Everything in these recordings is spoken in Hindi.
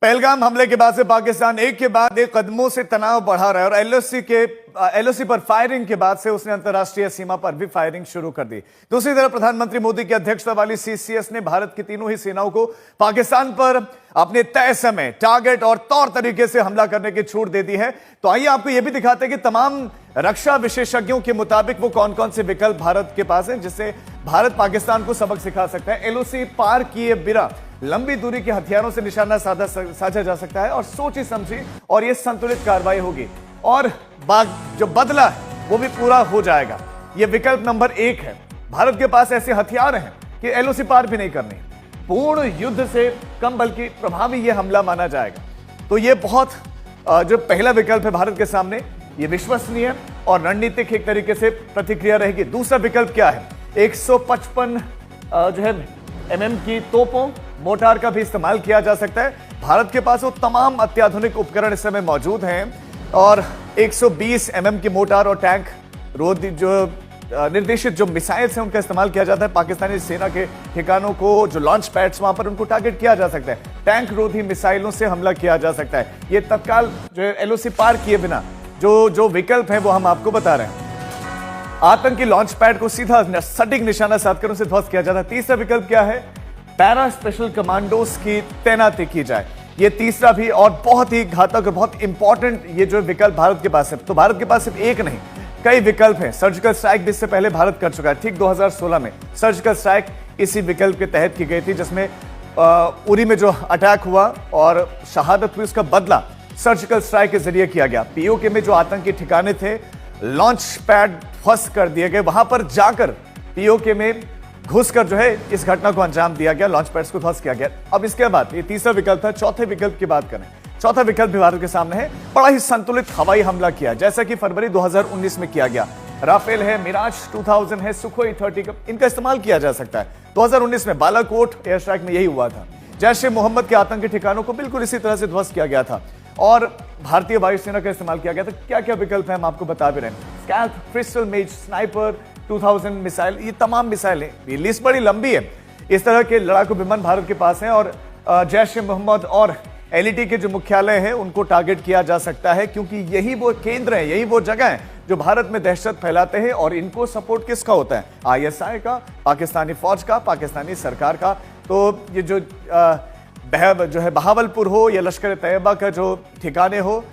पहलगाम हमले के बाद से पाकिस्तान एक के बाद एक कदमों से तनाव बढ़ा रहा है और एलओसी पर फायरिंग के बाद से उसने अंतर्राष्ट्रीय सीमा पर भी फायरिंग शुरू कर दी। दूसरी तरफ प्रधानमंत्री मोदी की अध्यक्षता वाली सीसीएस ने भारत की तीनों ही सेनाओं को पाकिस्तान पर अपने तय समय, टारगेट और तौर तरीके से हमला करने की छूट दे दी है। तो आइए आपको यह भी दिखाते हैं कि तमाम रक्षा विशेषज्ञों के मुताबिक वो कौन कौन से विकल्प भारत के पास है जिससे भारत पाकिस्तान को सबक सिखा सकता है। एलओसी पार किए बिना लंबी दूरी के हथियारों से निशाना साधा जा सकता है और सोची समझी और यह संतुलित कार्रवाई होगी और जो बदला है वो भी पूरा हो जाएगा। यह विकल्प नंबर 1 है। भारत के पास ऐसे हथियार हैं कि एलओसी पार भी नहीं करनी, पूर्ण युद्ध से कम बल्कि प्रभावी यह हमला माना जाएगा। तो यह बहुत जो पहला विकल्प है भारत के सामने, यह विश्वसनीय और रणनीतिक एक तरीके से प्रतिक्रिया रहेगी। दूसरा विकल्प क्या है? 155 जो है एमएम की तोपों, मोर्टार का भी इस्तेमाल किया जा सकता है। भारत के पास वो तमाम अत्याधुनिक उपकरण इस समय मौजूद हैं और 120 एमएम की मोर्टार और टैंक रोधी जो निर्देशित जो मिसाइल्स हैं उनका इस्तेमाल किया जाता है। पाकिस्तानी सेना के ठिकानों को, जो लॉन्च पैड्स वहां पर, उनको टारगेट किया जा सकता है। टैंक रोधी मिसाइलों से हमला किया जा सकता है। ये तत्काल जो एलओसी पार किए बिना जो विकल्प है वो हम आपको बता रहे हैं। आतंकी लॉन्च पैड को सीधा सटीक निशाना साधकर उसे ध्वस्त किया जाता है। तीसरा विकल्प क्या है? पैरा स्पेशल कमांडोज की तैनाती की जाए। यह तीसरा भी और बहुत ही घातक और बहुत इंपॉर्टेंट ये जो विकल्प भारत के पास है। तो भारत के पास सिर्फ एक नहीं, कई विकल्प हैं। सर्जिकल स्ट्राइक भी इससे पहले भारत कर चुका है। ठीक 2016 में सर्जिकल स्ट्राइक इसी विकल्प के तहत की गई थी, जिसमें उरी में जो अटैक हुआ और शहादत हुई उसका बदला सर्जिकल स्ट्राइक के जरिए किया गया। पीओके में जो आतंकी ठिकाने थे, लॉन्च पैड ध्वस्त कर दिए गए, वहां पर जाकर पीओके में घुसकर जो है इस घटना को अंजाम दिया गया, लॉन्च पैड्स को ध्वस्त किया गया। अब इसके बाद ये तीसरा विकल्प था। चौथे विकल्प की बात करें, चौथा विकल्प भी भारत के सामने है। बड़ा ही संतुलित हवाई हमला किया, जैसा कि फरवरी 2019 में किया गया। राफेल है, मिराज 2000 है, सुखोई 30 इनका इस्तेमाल किया जा सकता है। 2019 में बालाकोट एयर स्ट्राइक में यही हुआ था। जैश ए मोहम्मद के आतंकी ठिकानों को बिल्कुल इसी तरह से ध्वस्त किया गया था और भारतीय वायुसेना का इस्तेमाल किया गया था। क्या क्या विकल्प है हम आपको बता भी रहे हैं। स्कैल्प, क्रिस्टल मेज, स्नाइपर 2000 मिसाइल, ये तमाम मिसाइलें, ये लिस्ट बड़ी लंबी है। इस तरह के लड़ाकू विमान भारत के पास हैं और जैश ए मोहम्मद और एलईटी के जो मुख्यालय हैं उनको टारगेट किया जा सकता है, क्योंकि यही वो केंद्र है, यही वो जगह है जो भारत में दहशत फैलाते हैं। और इनको सपोर्ट किसका होता है? आईएसआई का, पाकिस्तानी फौज का, पाकिस्तानी सरकार का। तो ये जो है बहावलपुर हो या लश्कर तैयबा का जो ठिकाने हो,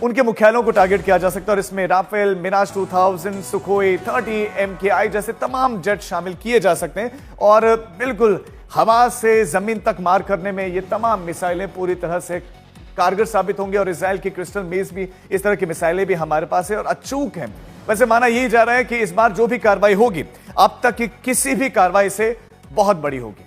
उनके मुख्यालयों को टारगेट किया जा सकता है और इसमें राफेल, मिराज 2000, सुखोई 30, MKI जैसे तमाम जेट शामिल किए जा सकते हैं और बिल्कुल हवा से जमीन तक मार करने में ये तमाम मिसाइलें पूरी तरह से कारगर साबित होंगी। और इजराइल की क्रिस्टल मेज भी, इस तरह की मिसाइलें भी हमारे पास है और अचूक हैं। वैसे माना यही जा रहा है कि इस बार जो भी कार्रवाई होगी अब तक की किसी भी कार्रवाई से बहुत बड़ी होगी।